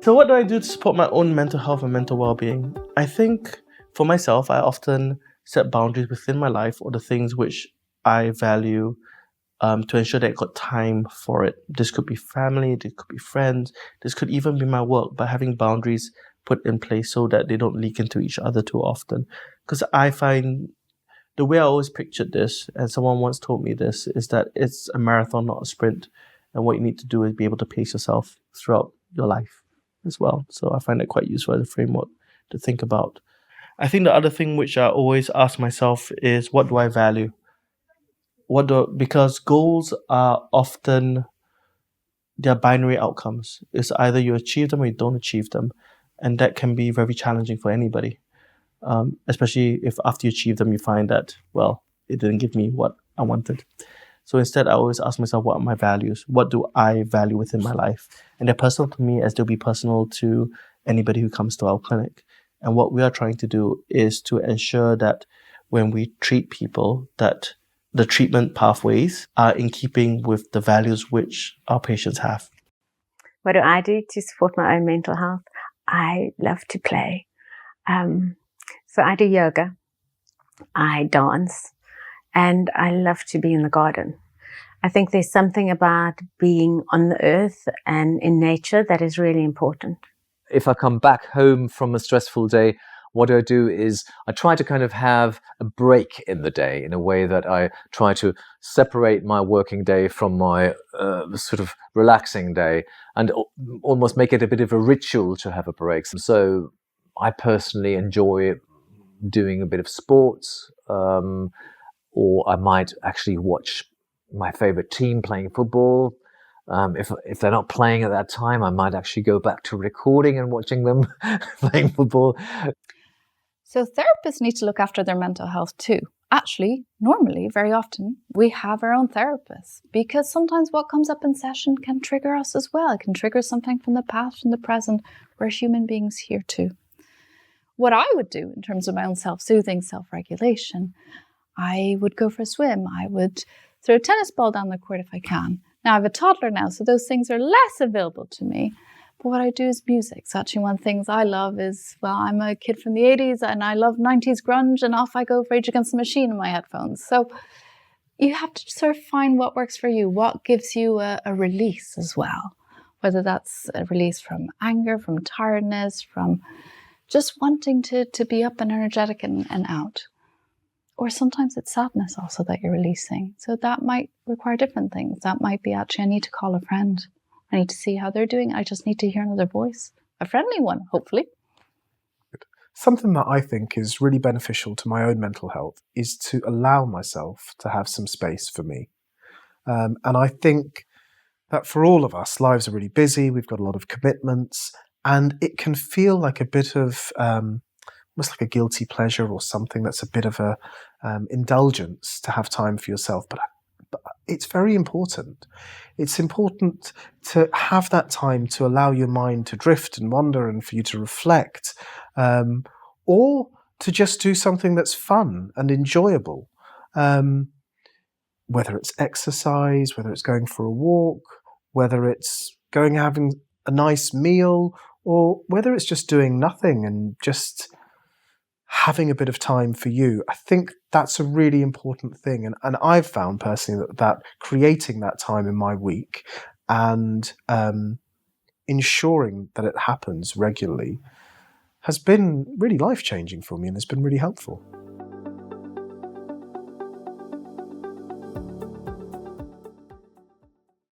So what do I do to support my own mental health and mental well-being? I think for myself, I often set boundaries within my life or the things which I value to ensure that I got time for it. This could be family, this could be friends, this could even be my work, but having boundaries put in place so that they don't leak into each other too often. Because I find the way I always pictured this, and someone once told me this, is that it's a marathon, not a sprint. And what you need to do is be able to pace yourself throughout your life as well. So I find it quite useful as a framework to think about. I think the other thing which I always ask myself is, what do I value? Because goals are often, they're binary outcomes. It's either you achieve them or you don't achieve them. And that can be very challenging for anybody. Especially if after you achieve them, you find that, well, it didn't give me what I wanted. So instead, I always ask myself, what are my values? What do I value within my life? And they're personal to me as they'll be personal to anybody who comes to our clinic. And what we are trying to do is to ensure that when we treat people, that the treatment pathways are in keeping with the values which our patients have. What do I do to support my own mental health? I love to play. So I do yoga, I dance, and I love to be in the garden. I think there's something about being on the earth and in nature that is really important. If I come back home from a stressful day, what I do is I try to kind of have a break in the day in a way that I try to separate my working day from my sort of relaxing day and almost make it a bit of a ritual to have a break. So I personally enjoy doing a bit of sports, or I might actually watch my favorite team playing football. If they're not playing at that time, I might actually go back to recording and watching them playing football. So therapists need to look after their mental health too. Actually, normally, very often, we have our own therapists because sometimes what comes up in session can trigger us as well. It can trigger something from the past, from the present. We're human beings here too. What I would do in terms of my own self-soothing, self-regulation, I would go for a swim. I would throw a tennis ball down the court if I can. Now I have a toddler now, so those things are less available to me. But what I do is music. So actually one of the things I love is, well, I'm a kid from the 80s and I love 90s grunge, and off I go Rage Against the Machine in my headphones. So you have to sort of find what works for you, what gives you a release as well. Whether that's a release from anger, from tiredness, from just wanting to be up and energetic and out. Or sometimes it's sadness also that you're releasing. So that might require different things. That might be actually, I need to call a friend. I need to see how they're doing. I just need to hear another voice. A friendly one, hopefully. Something that I think is really beneficial to my own mental health is to allow myself to have some space for me. And I think that for all of us, lives are really busy. We've got a lot of commitments. And it can feel like a bit of almost like a guilty pleasure or something that's a bit of a indulgence to have time for yourself. But it's very important. It's important to have that time to allow your mind to drift and wander and for you to reflect, or to just do something that's fun and enjoyable. Whether it's exercise, whether it's going for a walk, whether it's going having a nice meal, or whether it's just doing nothing and just having a bit of time for you. I think that's a really important thing. And I've found personally that creating that time in my week and ensuring that it happens regularly has been really life-changing for me and has been really helpful.